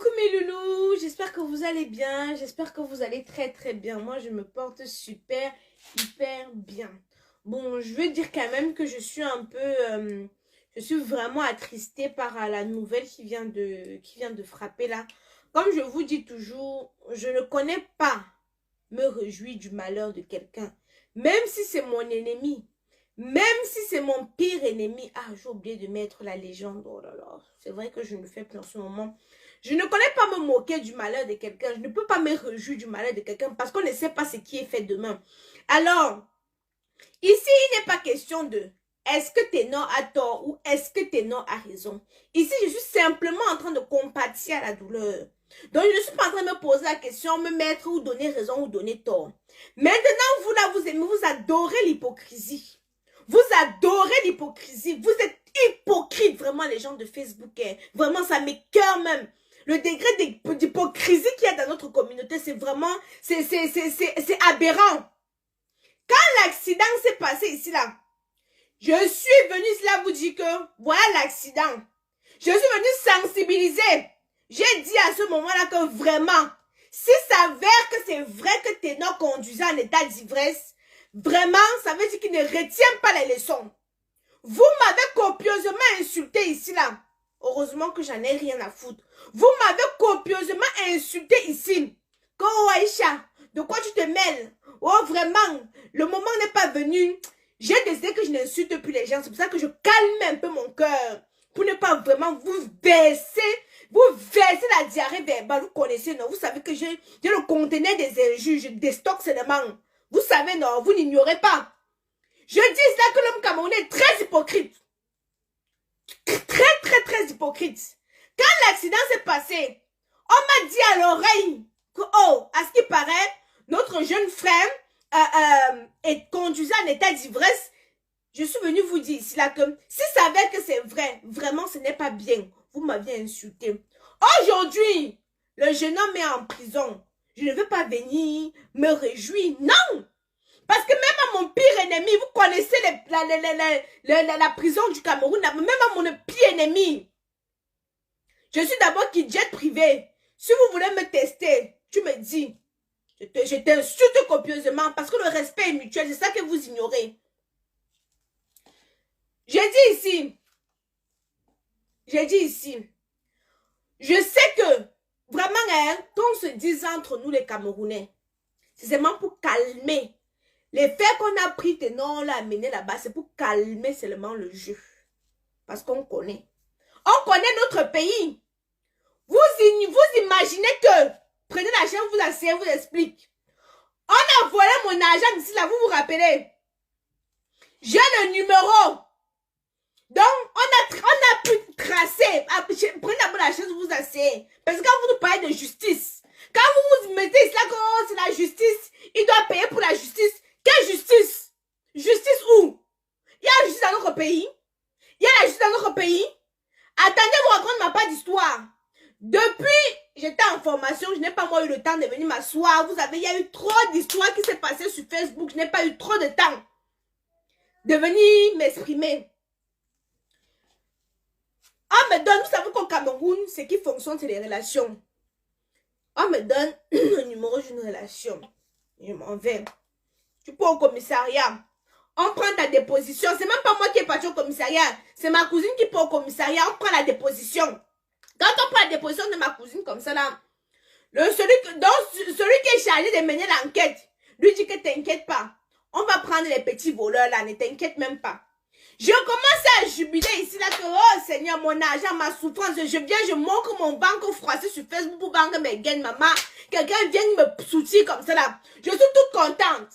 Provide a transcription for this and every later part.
Coucou mes loulous, j'espère que vous allez bien, j'espère que vous allez très très bien. Moi je me porte super, hyper bien. Bon, je veux dire quand même que je suis un peu, je suis vraiment attristée par la nouvelle qui vient de frapper là. Comme je vous dis toujours, je ne connais pas me réjouir du malheur de quelqu'un, même si c'est mon ennemi. Même si c'est mon pire ennemi. Ah, j'ai oublié de mettre la légende. Oh là là, c'est vrai que je ne le fais plus en ce moment. Je ne connais pas me moquer du malheur de quelqu'un. Je ne peux pas me réjouir du malheur de quelqu'un parce qu'on ne sait pas ce qui est fait demain. Alors, ici, il n'est pas question de est-ce que Ténor a tort ou est-ce que Ténor a raison. Ici, je suis simplement en train de compatir à la douleur. Donc, je ne suis pas en train de me poser la question, me mettre ou donner raison ou donner tort. Maintenant, vous là, vous aimez, vous adorez l'hypocrisie. Vous adorez l'hypocrisie. Vous êtes hypocrites, vraiment, les gens de Facebook. Hein. Vraiment, ça m'écoeure même. Le degré d'hypocrisie qu'il y a dans notre communauté, c'est vraiment, c'est aberrant. Quand l'accident s'est passé ici, là, je suis venue ici, là, vous dire que, voilà l'accident. Je suis venue sensibiliser. J'ai dit à ce moment-là que vraiment, si ça s'avère que c'est vrai que Ténor conduisait en état d'ivresse, vraiment, ça veut dire qu'il ne retient pas les leçons. Vous m'avez copieusement insulté ici, là. Heureusement que j'en ai rien à foutre. Vous m'avez copieusement insulté ici. Que, oh Aïcha, de quoi tu te mêles? Oh, vraiment, le moment n'est pas venu. J'ai décidé que je n'insulte plus les gens. C'est pour ça que je calme un peu mon cœur. Pour ne pas vraiment vous verser la diarrhée verbale. Vous connaissez, non? Vous savez que j'ai le conteneur des injures. Je déstocke seulement. Vous savez, non? Vous n'ignorez pas. Je dis là que l'homme camerounais est très hypocrite. Très hypocrite. Quand l'accident s'est passé, on m'a dit à l'oreille que, oh, à ce qui paraît, notre jeune frère est conduisant en état d'ivresse. Je suis venue vous dire ici là que si ça s'avère que c'est vrai, vraiment ce n'est pas bien. Vous m'aviez insulté. Aujourd'hui, le jeune homme est en prison. Je ne veux pas venir me réjouir. Non! Parce que même à mon pire ennemi, vous connaissez la prison du Cameroun, même à mon pire ennemi. Je suis d'abord qui jet privé. Si vous voulez me tester, tu me dis. Je t'insulte copieusement parce que le respect est mutuel. C'est ça que vous ignorez. J'ai dit ici. Je sais que vraiment, hein, qu'on se dise entre nous les Camerounais, c'est seulement pour calmer. Les faits qu'on a pris, Ténor l'a amené là-bas, c'est pour calmer seulement le jeu. Parce qu'on connaît. On connaît notre pays. Vous imaginez que, prenez la chaîne, vous asseyez, vous explique. On a volé mon argent ici, là, vous vous rappelez. J'ai le numéro. Donc, on a pu tracer. Prenez d'abord la chaise, vous asseyez. Parce que quand vous nous parlez de justice, quand vous vous mettez ici là, que oh, c'est la justice, il doit payer pour la justice. Quelle justice? Justice où? Il y a la justice dans notre pays. Il y a la justice dans notre pays. Attendez, vous racontez pas d'histoire. Depuis, j'étais en formation, je n'ai pas moi eu le temps de venir m'asseoir. Vous savez, il y a eu trop d'histoires qui s'est passées sur Facebook. Je n'ai pas eu trop de temps de venir m'exprimer. On me donne, vous savez qu'au Cameroun, ce qui fonctionne, c'est les relations. On me donne le numéro d'une relation. Je m'en vais. Tu peux au commissariat. On prend ta déposition. C'est même pas moi qui est parti au commissariat. C'est ma cousine qui part au commissariat. On prend la déposition. Quand on prend la déposition de ma cousine comme ça là, celui qui est chargé de mener l'enquête, lui dit que t'inquiète pas. On va prendre les petits voleurs là, ne t'inquiète même pas. Je commence à jubiler ici là que, oh Seigneur, mon argent, ma souffrance, je montre mon banque froissé sur Facebook pour banque mes gains, maman. Quelqu'un vient me soutenir comme ça là. Je suis toute contente.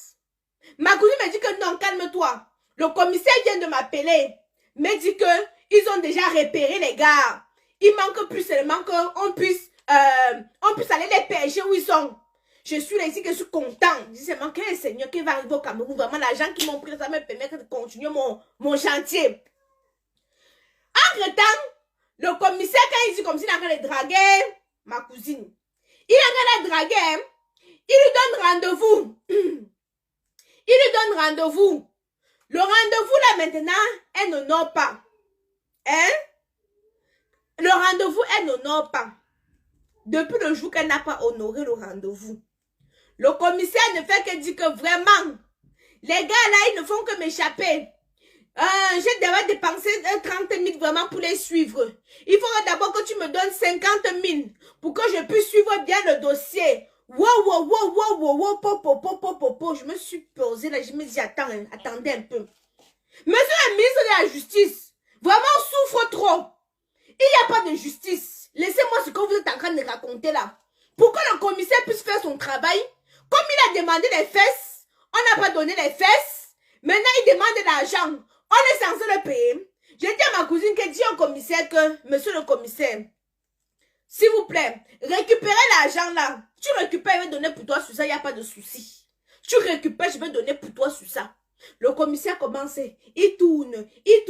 Ma cousine me dit que non, calme-toi. Le commissaire vient de m'appeler. Me dit que ils ont déjà repéré les gars. Il manque plus seulement qu'on puisse aller les pêcher où ils sont. Je suis là ici que je suis content. Je dis seulement que le Seigneur qui va arriver au Cameroun, vraiment l'argent qui m'ont pris, ça me permet de continuer mon chantier. Entre-temps, le commissaire, quand il dit comme s'il a de draguer ma cousine, il a de draguer, il lui donne rendez-vous. Il lui donne rendez-vous. Le rendez-vous là maintenant, elle n'honore pas. Hein? Le rendez-vous, elle n'honore pas. depuis le jour qu'elle n'a pas honoré le rendez-vous. Le commissaire ne fait que dire que vraiment, les gars là, ils ne font que m'échapper. J'ai déjà dépensé 30 000 vraiment pour les suivre. Il faudra d'abord que tu me donnes 50 000 pour que je puisse suivre bien le dossier. Wow. Je me suis posée là, je me dis, attendez un peu. Monsieur le ministre de la Justice, vraiment on souffre trop. Il n'y a pas de justice. Laissez-moi ce que vous êtes en train de raconter là. Pour que le commissaire puisse faire son travail, comme il a demandé les fesses, on n'a pas donné les fesses. Maintenant, il demande de l'argent. On est censé le payer. J'ai dit à ma cousine qui dit au commissaire que, monsieur le commissaire, s'il vous plaît, récupérez l'argent là. Tu récupères, je vais donner pour toi sur ça, il n'y a pas de souci. Tu récupères, je vais donner pour toi sur ça. Le commissaire commence, il tourne. Et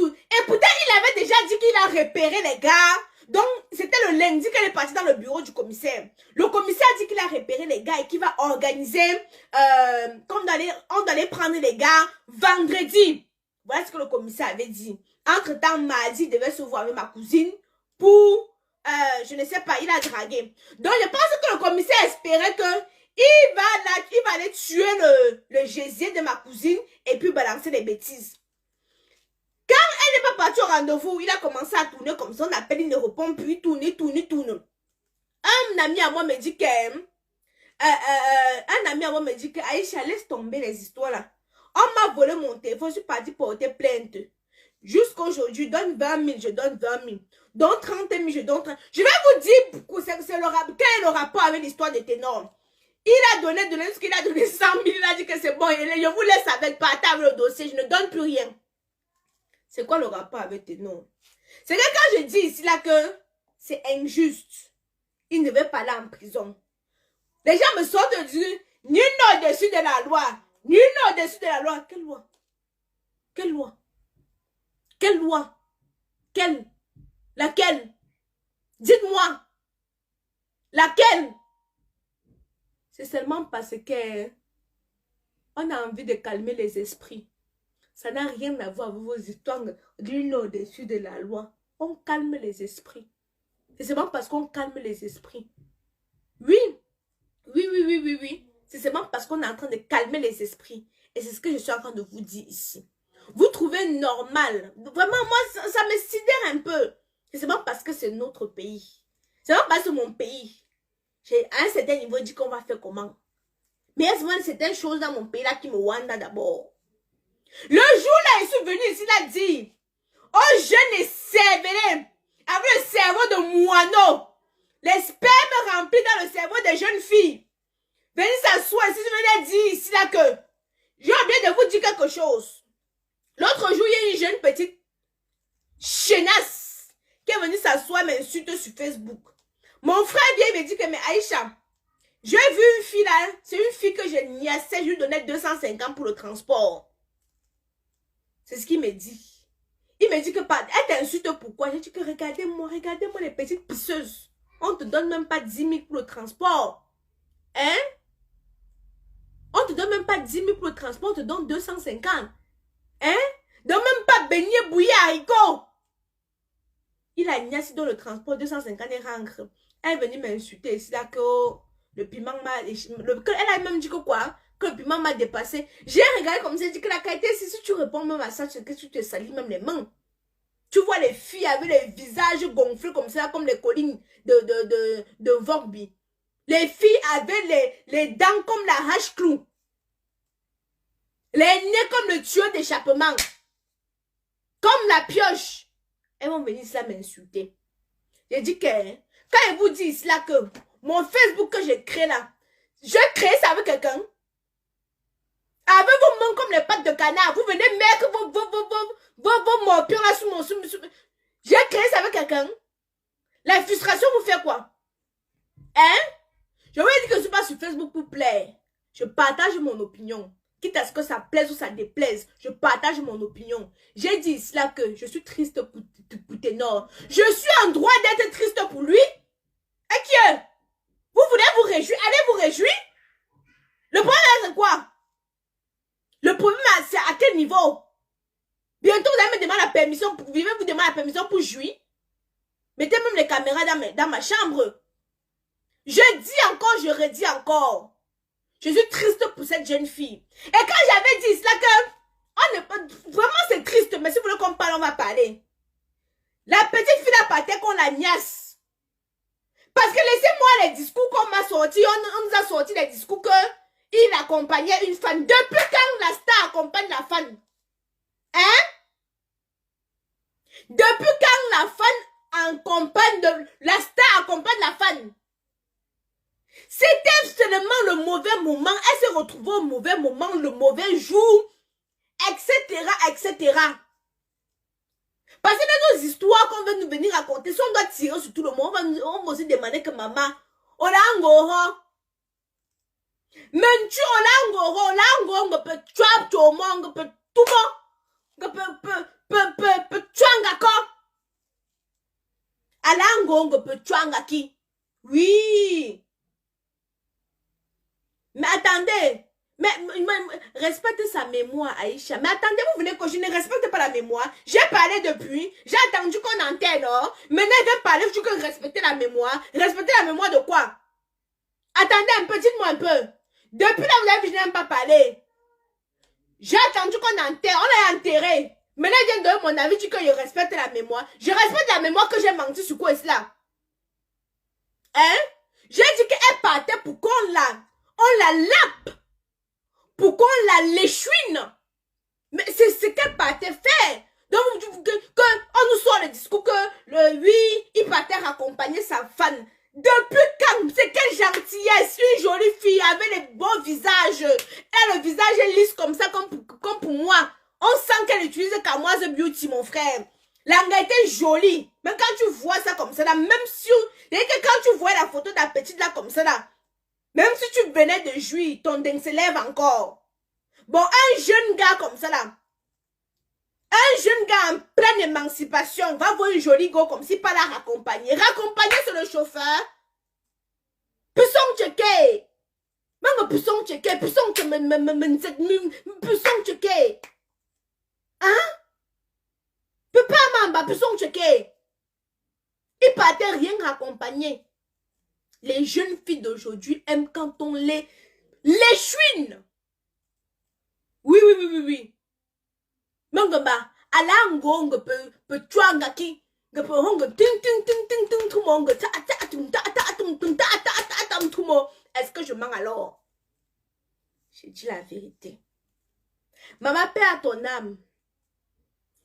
pourtant, il avait déjà dit qu'il a repéré les gars. Donc, c'était le lundi qu'elle est partie dans le bureau du commissaire. Le commissaire a dit qu'il a repéré les gars et qu'il va organiser, on allait prendre les gars vendredi. Voilà ce que le commissaire avait dit. Entre-temps, mardi, il devait se voir avec ma cousine pour, je ne sais pas, il a dragué. Donc, je pense que le commissaire espérait que il va aller tuer le gésier de ma cousine et puis balancer les bêtises. Quand elle n'est pas partie au rendez-vous, il a commencé à tourner comme ça, on appelle, il ne répond plus, il tourne. Un ami à moi me dit que, Aïcha, laisse tomber les histoires là. On m'a volé mon téléphone, je suis partie porter plainte. Jusqu'aujourd'hui, donne 20 000, je donne 20 000. Donne 30 000, je donne 30 000. Je vais vous dire quel est le rapport avec l'histoire des ténors. Il a donné ce qu'il a donné 100 000, il a dit que c'est bon, je vous laisse avec partage le dossier, je ne donne plus rien. C'est quoi le rapport avec ténor? C'est que quand je dis ici là que c'est injuste, il ne veut pas aller en prison. Les gens me sortent de dire, nul n'est au-dessus de la loi. Nul n'est au-dessus de la loi. Quelle loi? Quelle loi? Quelle loi? Quelle? Laquelle? Dites-moi. Laquelle? C'est seulement parce que on a envie de calmer les esprits. Ça n'a rien à voir avec vos histoires d'une au-dessus de la loi. On calme les esprits. C'est seulement parce qu'on calme les esprits. Oui. C'est seulement parce qu'on est en train de calmer les esprits. Et c'est ce que je suis en train de vous dire ici. Vous trouvez normal. Vraiment, moi, ça me sidère un peu. C'est seulement parce que c'est notre pays. C'est seulement parce que c'est mon pays. À un certain niveau, je dis qu'on va faire comment. Mais il y a souvent certaines choses dans mon pays là qui me wanda d'abord. Le jour là, je suis venue ici là dire aux jeunes et cervelés avec le cerveau de moineau, les spermes remplis dans le cerveau des jeunes filles. Venez s'asseoir ici, je venais dire ici là que j'ai oublié de vous dire quelque chose. L'autre jour, il y a une jeune petite chenasse qui est venue s'asseoir m'insulter sur Facebook. Mon frère vient et me dit que, mais Aïcha, j'ai vu une fille là, c'est une fille que j'ai niassée, je lui donnais 250 pour le transport. C'est ce qu'il me dit. Il me dit que, elle t'insulte pourquoi? J'ai dit que regardez-moi les petites pisseuses. On ne te donne même pas 10 000 pour le transport. Hein? On ne te donne même pas 10 000 pour le transport, on te donne 250. Hein? Donc même pas beignet bouilli haricot. Il a niassé dans le transport 250 et rentre. Elle est venue m'insulter. C'est là que le piment m'a... Elle a même dit que quoi? Que le piment m'a dépassé. J'ai regardé comme ça, j'ai dit que la qualité, si tu réponds même à ça, c'est que tu te salis même les mains. Tu vois les filles avec les visages gonflés comme ça, comme les collines de Vorbi. Les filles avaient les dents comme la hache-clou. Les nez comme le tuyau d'échappement. Comme la pioche. Elles vont venir là m'insulter. J'ai dit que, quand ils vous disent là que mon Facebook que j'ai créé là, j'ai créé ça avec quelqu'un. Avec vos mains comme les pattes de canard, vous venez mettre vos morpions là sous mon... J'ai créé ça avec quelqu'un. La frustration vous fait quoi? Hein? Je vous ai dit que je ne suis pas sur Facebook pour plaire. Je partage mon opinion. Quitte à ce que ça plaise ou ça déplaise, je partage mon opinion. J'ai dit cela que je suis triste pour Ténor. Je suis en droit d'être triste pour lui. Et que vous voulez vous réjouir? Allez vous réjouir. Le problème c'est quoi? Le problème c'est à quel niveau? Bientôt vous allez me demander la permission. Vous allez vous demander la permission pour jouir. Mettez même les caméras dans ma chambre. Je dis encore, je redis encore. Je suis triste pour cette jeune fille. Et quand j'avais dit cela que... On n'est pas... Vraiment, c'est triste, mais si vous voulez qu'on parle, on va parler. La petite fille a parté qu'on la niasse. Parce que laissez-moi les discours qu'on m'a sortis. On nous a sorti les discours que il accompagnait une fan. Depuis quand la star accompagne la fan? Hein? Depuis quand la fan accompagne la star accompagne la fan? C'était seulement le mauvais moment. Elle s'est retrouvée au mauvais moment, le mauvais jour, etc., etc. Parce que dans nos histoires qu'on veut nous venir raconter, si on doit tirer sur tout le monde, on va aussi demander que maman, on a un goro. Mais tu on a un goro, on peut trap tout le monde, on peut tout le monde, on peut tuer quoi? Alango, on peut tuer qui? Oui. Mais attendez, mais respectez sa mémoire, Aïcha. Mais attendez, vous voulez que je ne respecte pas la mémoire? J'ai parlé depuis, j'ai attendu qu'on entende, non? Maintenant, il va parler, je veux respecter la mémoire. Respecter la mémoire de quoi? Attendez un peu, dites-moi un peu. Depuis là, vous avez vu, je n'aime pas parler. J'ai attendu qu'on enterre, on l'a enterré. Maintenant, il vient de donner mon avis, tu dis que je respecte la mémoire. Je respecte la mémoire que j'ai menti sur quoi est-ce là? Hein? J'ai dit qu'elle partait pour qu'on la lappe. Pour qu'on la léchouine. Mais c'est ce qu'elle partait faire. Donc, on nous sort le discours que, oui, il partait accompagner sa fan. Depuis quand? C'est quelle gentillesse. Une jolie fille avec les beaux visages. Et le visage est lisse comme ça, comme pour moi. On sent qu'elle utilise Kamoise Beauty, mon frère. L'angle était jolie. Mais quand tu vois ça comme ça, là, même si... quand tu vois la photo de la petite là comme ça, là, même si tu venais de jouir, ton dingue se lève encore. Bon, un jeune gars comme ça, là, un jeune gars en pleine émancipation va voir une jolie go comme si pas la raccompagner. Raccompagner, c'est le chauffeur. Puissant checké. Même puissant checké. Puissant checké. Hein? Peut pas m'amba, puissant checké. Il partait rien raccompagner. Les jeunes filles d'aujourd'hui aiment quand on les chouine. Oui. Mangamba, alango peut tuanga ki, peut hongo ting tout monde tout monde. Est-ce que je mens alors? J'ai dit la vérité. Maman, paix à ton âme.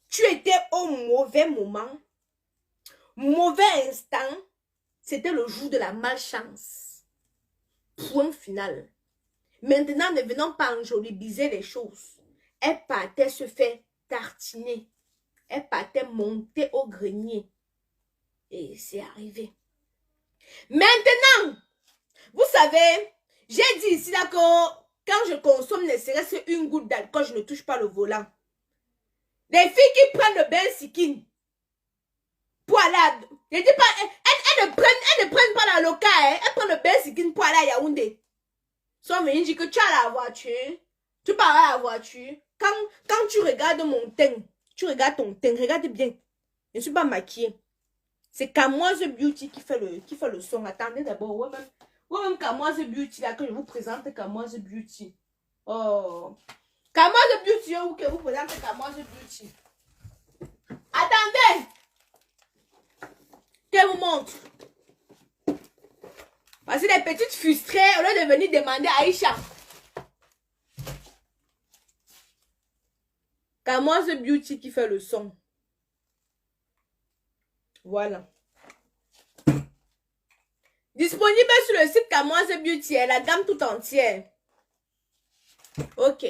Tu étais au mauvais moment, mauvais instant. C'était le jour de la malchance. Point final. Maintenant, ne venons pas enjolibiser les choses. Elle partait se faire tartiner. Elle partait monter au grenier. Et c'est arrivé. Maintenant, vous savez, j'ai dit ici là que quand je consomme ne serait-ce une goutte d'alcool, je ne touche pas le volant. Les filles qui prennent le bain sikin pour aller à... Je dis pas, elles ne prennent pas la loca, hein. Elles prennent le bain sikin pour aller à Yaoundé. Sont venus dire que tu as la voiture, tu pars à la voiture. Quand tu regardes mon teint, tu regardes ton teint, regarde bien. Je ne suis pas maquillée. C'est Kamoise Beauty qui fait le son. Attendez d'abord. Ouais, même Kamoise Beauty là que je vous présente Kamoise Beauty. Oh. Kamoise Beauty, où que vous présentez Kamoise Beauty. Attendez. Que je vous montre. Parce que les petites frustrées, au lieu de venir demander à Aïcha. Kamoise Beauty qui fait le son. Voilà. Disponible sur le site Kamoise Beauty, la gamme tout entière. Ok.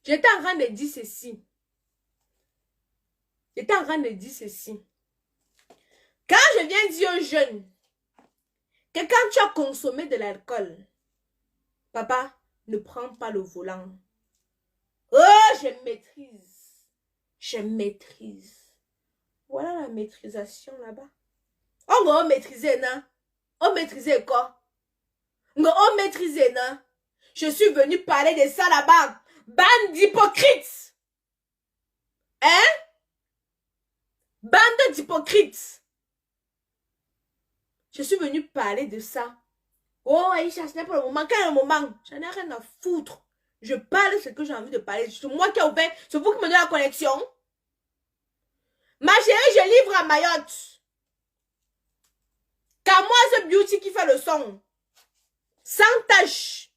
J'étais en train de dire ceci. Quand je viens dire aux jeunes que quand tu as consommé de l'alcool, papa, ne prends pas le volant. Oh, je maîtrise. Voilà la maîtrisation là-bas. On va maîtriser, non? On maîtrisait quoi? On maîtrisait, non? Je suis venu parler de ça là-bas. Bande d'hypocrites. Hein? Bande d'hypocrites. Je suis venue parler de ça. Oh, Aïcha, ce n'est pas le moment. Quel est le moment? J'en ai rien à foutre. Je parle ce que j'ai envie de parler. C'est moi qui ai ouvert. C'est vous qui me donnez la connexion. Ma chérie, je livre à Mayotte. Camoise Beauty qui fait le son. Sans tache.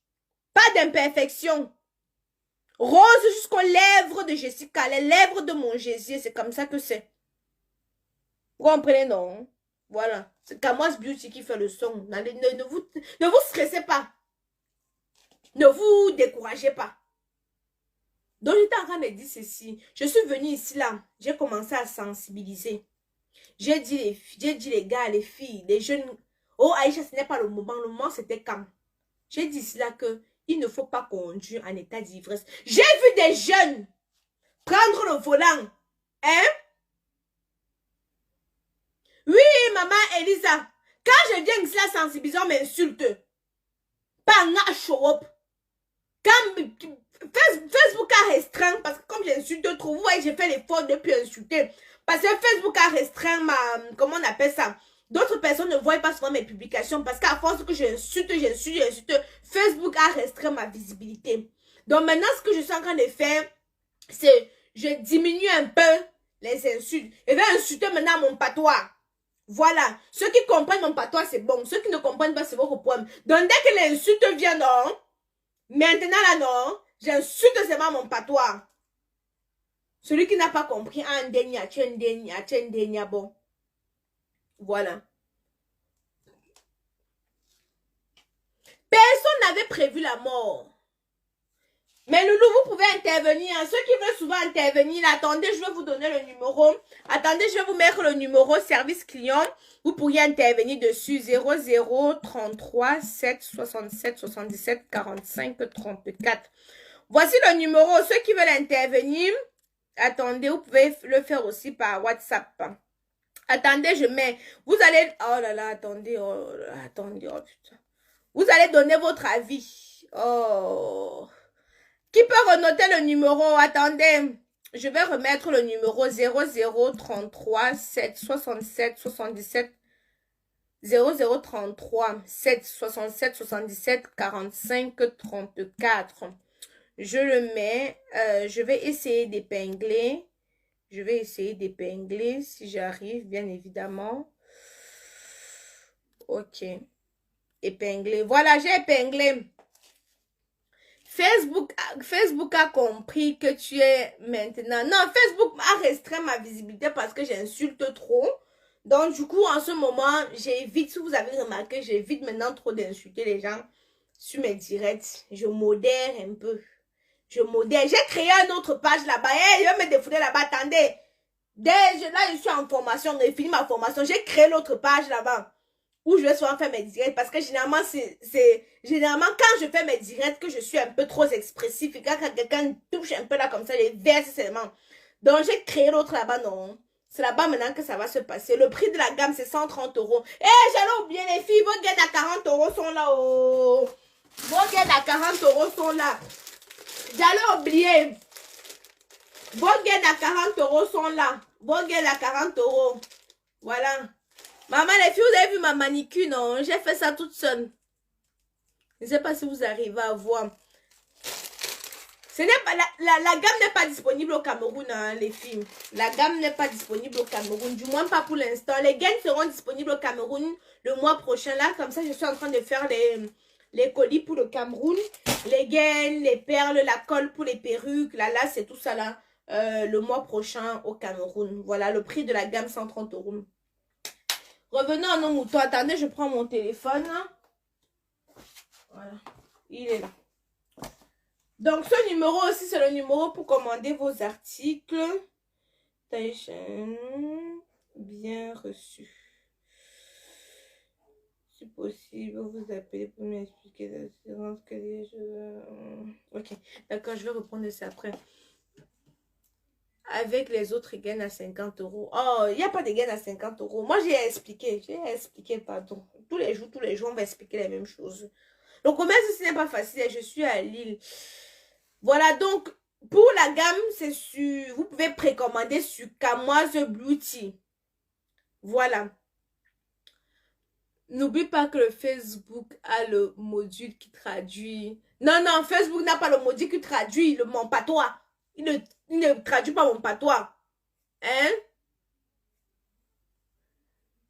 Pas d'imperfection. Rose jusqu'aux lèvres de Jessica. Les lèvres de mon Jésus. C'est comme ça que c'est. Vous comprenez, non? Voilà. C'est Camoise Beauty qui fait le son. Ne vous stressez pas. Ne vous découragez pas. Donc, j'étais en train de dire ceci. Je suis venue ici, là. J'ai commencé à sensibiliser. J'ai dit les gars, les filles, les jeunes. Oh, Aïcha, ce n'est pas le moment. Le moment, c'était quand? J'ai dit ici, là, que il ne faut pas conduire en état d'ivresse. J'ai vu des jeunes prendre le volant. Hein? Oui, maman Elisa. Quand je viens ici, la sensibilisation on m'insulte. Pas un show up. Quand Facebook a restreint, parce que comme j'insulte trop, vous voyez, j'ai fait l'effort de ne plus insulter. Parce que Facebook a restreint ma, comment on appelle ça? D'autres personnes ne voient pas souvent mes publications parce qu'à force que j'insulte, Facebook a restreint ma visibilité. Donc maintenant, ce que je suis en train de faire, c'est je diminue un peu les insultes. Je vais insulter maintenant mon patois. Voilà. Ceux qui comprennent mon patois, c'est bon. Ceux qui ne comprennent pas, c'est votre problème. Donc dès que l'insulte vient, non? Maintenant là, non? J'insulte seulement mon patois. Celui qui n'a pas compris, un dénia, tu un dénia, bon. Voilà. Personne n'avait prévu la mort. Mais Loulou, vous pouvez intervenir. Ceux qui veulent souvent intervenir, attendez, je vais vous donner le numéro. Attendez, je vais vous mettre le numéro service client. Vous pourriez intervenir dessus 00 33 7 67 77 45 34. Voici le numéro. Ceux qui veulent intervenir, attendez, vous pouvez le faire aussi par WhatsApp. Attendez, je mets. Vous allez. Oh là là, attendez. Oh, attendez. Oh putain. Vous allez donner votre avis. Oh. Qui peut renoter le numéro? Attendez. Je vais remettre le numéro 00 33 7 67 77 0033 7 67 77 45 34. Je le mets. Je vais essayer d'épingler. Je vais essayer d'épingler si j'arrive, bien évidemment. Ok. Épingler. Voilà, j'ai épinglé. Facebook a compris que tu es maintenant... Non, Facebook a restreint ma visibilité parce que j'insulte trop. Donc, du coup, en ce moment, j'évite, si vous avez remarqué, j'évite maintenant trop d'insulter les gens sur mes directs. Je modère un peu. Je modère. J'ai créé une autre page là-bas. Hey, je vais me défouler là-bas. Attendez. Là, je suis en formation. J'ai fini ma formation. J'ai créé l'autre page là-bas. Où je vais souvent faire mes directs. Parce que généralement, généralement, quand je fais mes directs, que je suis un peu trop expressif. Et quand quelqu'un touche un peu là comme ça, je verse seulement. Donc, j'ai créé l'autre là-bas, non. C'est là-bas maintenant que ça va se passer. Le prix de la gamme, c'est 130 €. Eh, j'allais oublier les filles. Vos gains à 40 € sont là. Oh. Vos gains à 40 € sont là. J'allais oublier. Vos gains à 40 € sont là. Vos gains à 40 €. Voilà. Maman, les filles, vous avez vu ma manicure, non? J'ai fait ça toute seule. Je ne sais pas si vous arrivez à voir. Ce n'est pas, la gamme n'est pas disponible au Cameroun, hein, les filles. La gamme n'est pas disponible au Cameroun. Du moins, pas pour l'instant. Les gaines seront disponibles au Cameroun le mois prochain. Là, comme ça, je suis en train de faire les colis pour le Cameroun. Les gaines, les perles, la colle pour les perruques. Là, c'est tout ça là. Le mois prochain au Cameroun. Voilà, le prix de la gamme, 130 €. Revenons à nos moutons. Attendez, je prends mon téléphone. Voilà, il est là. Donc, ce numéro aussi, c'est le numéro pour commander vos articles. Bien reçu. Si possible, vous appelez pour m'expliquer l'assurance que je... Ok, d'accord, je vais reprendre ça après. Avec les autres gains à 50 €. Oh, il n'y a pas de gains à 50 €. Moi, j'ai expliqué, pardon. Tous les jours, on va expliquer les mêmes choses. Le commerce, ce n'est pas facile. Je suis à Lille. Voilà, donc, pour la gamme, c'est sur... Vous pouvez précommander sur Camoise Beauty. Voilà. N'oublie pas que le Facebook a le module qui traduit. Non, non, Facebook n'a pas le module qui traduit mon patois. Il ne traduit pas mon patois. Hein?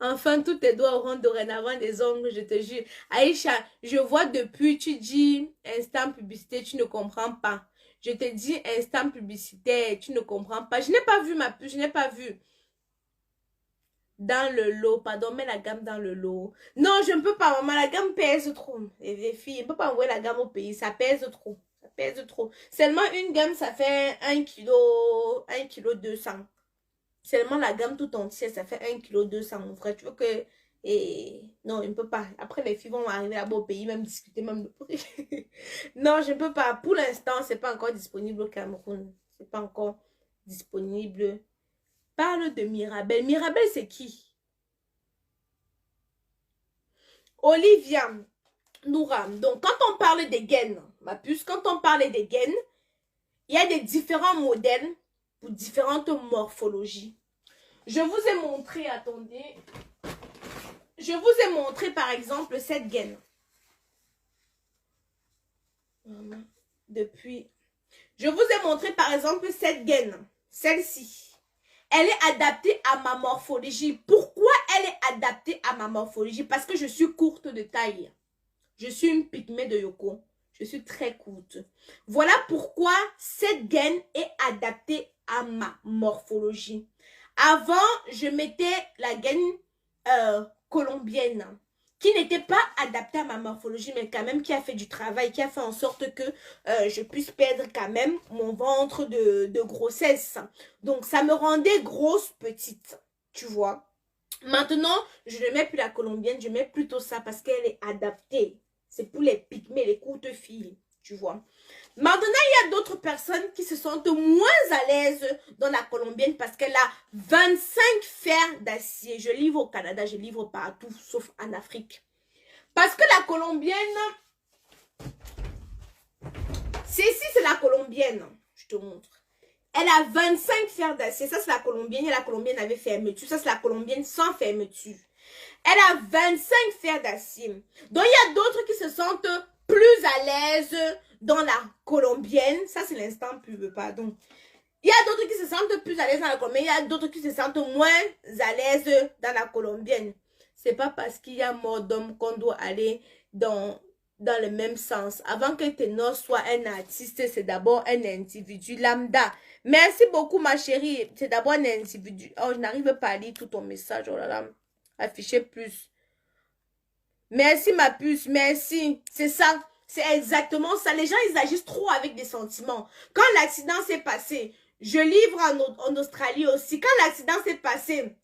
Enfin, tous tes doigts auront dorénavant des ongles, je te jure. Aïcha, je vois depuis, tu dis instant publicité, tu ne comprends pas. Je te dis instant publicitaire, tu ne comprends pas. Je n'ai pas vu ma pub, je n'ai pas vu. Dans le lot, pardon, mets la gamme dans le lot. Non, je ne peux pas, maman, la gamme pèse trop. Et les filles, je ne peux pas envoyer la gamme au pays, ça pèse trop. Ça pèse trop. Seulement une gamme, ça fait 1 kg 200. Seulement la gamme tout entière, ça fait 1 kg 200, mon frère. Tu veux que... Et... Non, je ne peux pas. Après, les filles vont arriver là-bas au pays, même discuter, même de prix. Non, je ne peux pas. Pour l'instant, ce n'est pas encore disponible au Cameroun. Ce n'est pas encore disponible. Parle de Mirabelle. Mirabelle, c'est qui? Olivia Noura. Donc, quand on parle des gaines, ma puce, quand on parle des gaines, il y a des différents modèles pour différentes morphologies. Je vous ai montré, attendez, je vous ai montré par exemple cette gaine. Depuis, je vous ai montré par exemple cette gaine, celle-ci. Elle est adaptée à ma morphologie. Pourquoi elle est adaptée à ma morphologie? Parce que je suis courte de taille. Je suis une pygmée de Yoko. Je suis très courte. Voilà pourquoi cette gaine est adaptée à ma morphologie. Avant, je mettais la gaine colombienne qui n'était pas adaptée à ma morphologie, mais quand même qui a fait du travail, qui a fait en sorte que je puisse perdre quand même mon ventre de grossesse. Donc, ça me rendait grosse, petite, tu vois. Maintenant, je ne mets plus la colombienne, je mets plutôt ça parce qu'elle est adaptée. C'est pour les pygmées, les courtes filles, tu vois. Maintenant, il y a d'autres personnes qui se sentent moins à l'aise dans la colombienne parce qu'elle a 25 fers d'acier. Je livre au Canada, je livre partout, sauf en Afrique. Parce que la colombienne, c'est la colombienne. Je te montre. Elle a 25 fers d'acier. Ça, c'est la colombienne. Et la colombienne avait fermeture. Ça, c'est la colombienne sans fermeture. Elle a 25 fers d'acier. Donc, il y a d'autres qui se sentent plus à l'aise dans la colombienne. Ça, c'est l'instant pub, pardon. Il y a d'autres qui se sentent plus à l'aise dans la colombienne. Il y a d'autres qui se sentent moins à l'aise dans la colombienne. C'est pas parce qu'il y a mort d'homme qu'on doit aller dans le même sens. Avant qu'un ténor soit un artiste, c'est d'abord un individu lambda. Merci beaucoup, ma chérie. C'est d'abord un individu. Oh, je n'arrive pas à lire tout ton message. Oh là là. Afficher plus. Merci, ma puce. Merci. C'est ça. C'est exactement ça. Les gens, ils agissent trop avec des sentiments. Quand l'accident s'est passé, je livre en Australie aussi. Quand l'accident s'est passé,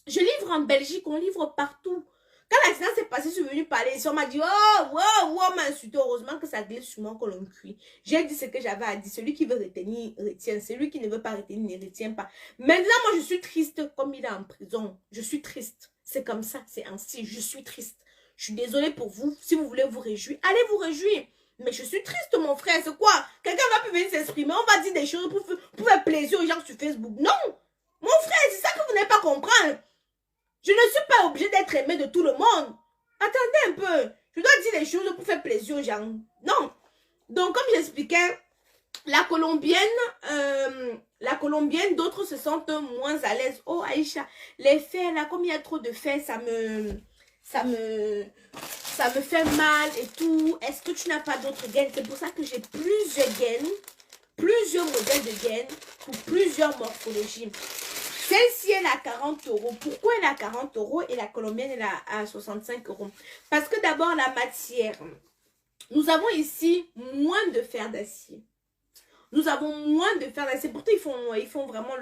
je livre en Belgique. On livre partout. Quand l'accident s'est passé, je suis venue parler. On m'a dit, oh, wow, wow, m'a insulté. Heureusement que ça glisse sur mon colon cuit. J'ai dit ce que j'avais à dire. Celui qui veut retenir, retient. Celui qui ne veut pas retenir, ne retient pas. Maintenant, moi, je suis triste comme il est en prison. Je suis triste. C'est comme ça, c'est ainsi. Je suis triste. Je suis désolée pour vous. Si vous voulez vous réjouir, allez vous réjouir. Mais je suis triste, mon frère. C'est quoi? Quelqu'un va plus venir s'exprimer. On va dire des choses pour faire plaisir aux gens sur Facebook. Non! Mon frère, c'est ça que vous n'avez pas compris. Je ne suis pas obligée d'être aimée de tout le monde. Attendez un peu. Je dois dire des choses pour faire plaisir aux gens. Non. Donc, comme j'expliquais, la colombienne, d'autres se sentent moins à l'aise. Oh, Aïcha, les fers, là, comme il y a trop de fers, ça me fait mal et tout. Est-ce que tu n'as pas d'autres gaines? C'est pour ça que j'ai plusieurs gaines, plusieurs modèles de gaines pour plusieurs morphologies. Celle-ci, elle est à 40 euros. Pourquoi elle est à 40 euros et la colombienne, elle est à 65 euros? Parce que d'abord, la matière. Nous avons ici moins de fer d'acier. Nous avons moins de fer d'acier. Pourtant, ils font vraiment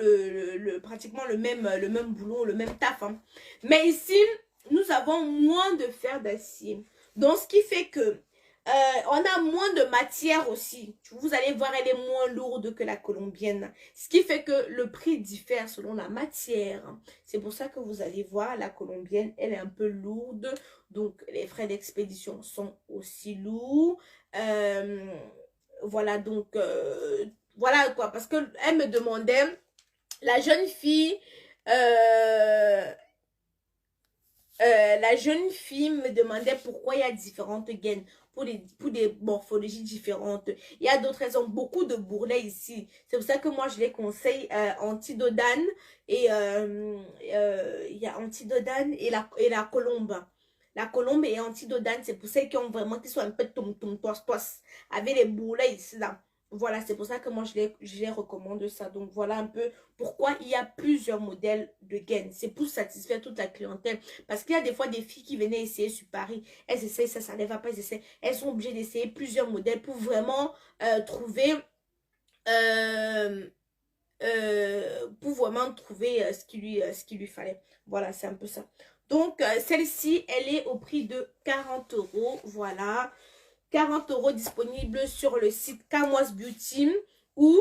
pratiquement le même boulot, le même taf. Hein. Mais ici, nous avons moins de fer d'acier. Donc, ce qui fait que on a moins de matière aussi. Vous allez voir, elle est moins lourde que la colombienne. Ce qui fait que le prix diffère selon la matière. C'est pour ça que vous allez voir, la colombienne, elle est un peu lourde. Donc, les frais d'expédition sont aussi lourds. Voilà, donc, voilà quoi. Parce qu'elle me demandait, la jeune fille... la jeune fille me demandait pourquoi il y a différentes gaines pour des morphologies différentes. Il y a d'autres, elles ont beaucoup de bourrelets ici. C'est pour ça que moi, je les conseille Antidodane et il y a Antidodane et la colombe. La colombe et Antidodane, c'est pour celles qui sont un peu toss, avec les bourrelets ici, là. Voilà, c'est pour ça que moi, je les recommande ça. Donc, voilà un peu pourquoi il y a plusieurs modèles de gaines. C'est pour satisfaire toute la clientèle. Parce qu'il y a des fois des filles qui venaient essayer sur Paris. Elles essayent, ça ne va pas, elles sont obligées d'essayer plusieurs modèles pour vraiment trouver... ce qui lui fallait. Voilà, c'est un peu ça. Donc, celle-ci, elle est au prix de 40 euros. Voilà. 40 euros disponible sur le site Kamoise Beauty ou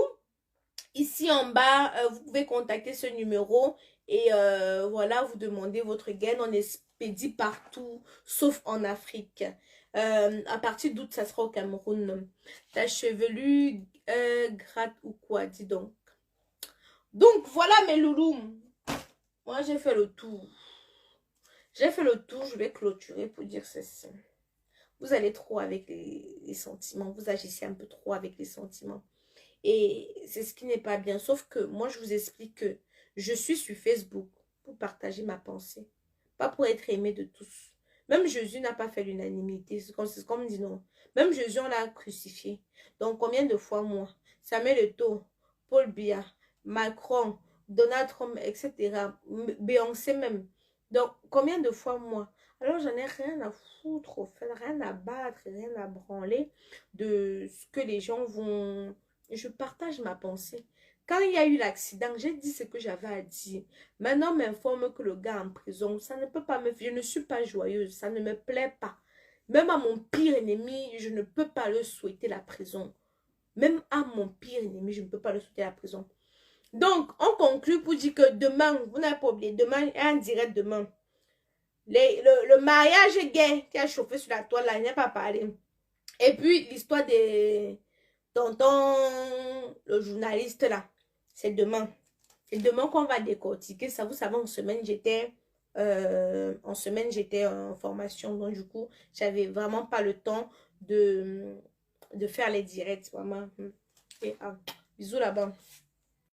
ici en bas, vous pouvez contacter ce numéro et voilà, vous demandez votre gaine. On expédie partout, sauf en Afrique. À partir d'août, ça sera au Cameroun. Ta chevelue gratte ou quoi, dis donc. Donc, voilà mes loulous. Moi, j'ai fait le tour. J'ai fait le tour, je vais clôturer pour dire ceci. Vous allez trop avec les sentiments. Vous agissez un peu trop avec les sentiments. Et c'est ce qui n'est pas bien. Sauf que moi, je vous explique que je suis sur Facebook pour partager ma pensée. Pas pour être aimé de tous. Même Jésus n'a pas fait l'unanimité. C'est comme dit non. Même Jésus, on l'a crucifié. Donc, combien de fois, moi, Samuel Eto'o, Paul Biya, Macron, Donald Trump, etc., Beyoncé même. Donc, combien de fois, moi? Alors, j'en ai rien à foutre, au fait, rien à battre, rien à branler de ce que les gens vont... Je partage ma pensée. Quand il y a eu l'accident, j'ai dit ce que j'avais à dire. Maintenant, on m'informe que le gars est en prison. Ça ne peut pas me... Je ne suis pas joyeuse. Ça ne me plaît pas. Même à mon pire ennemi, je ne peux pas le souhaiter la prison. Même à mon pire ennemi, je ne peux pas le souhaiter la prison. Donc, on conclut pour dire que demain, vous n'avez pas oublié, demain, il y a un direct demain. Le mariage gay qui a chauffé sur la toile, là, il n'y a pas parlé. Et puis, l'histoire des tonton, le journaliste, là, c'est demain. C'est demain qu'on va décortiquer ça. Vous savez, en semaine, j'étais en formation. Donc, du coup, j'avais vraiment pas le temps de faire les directs. Vraiment. Et, bisous là-bas.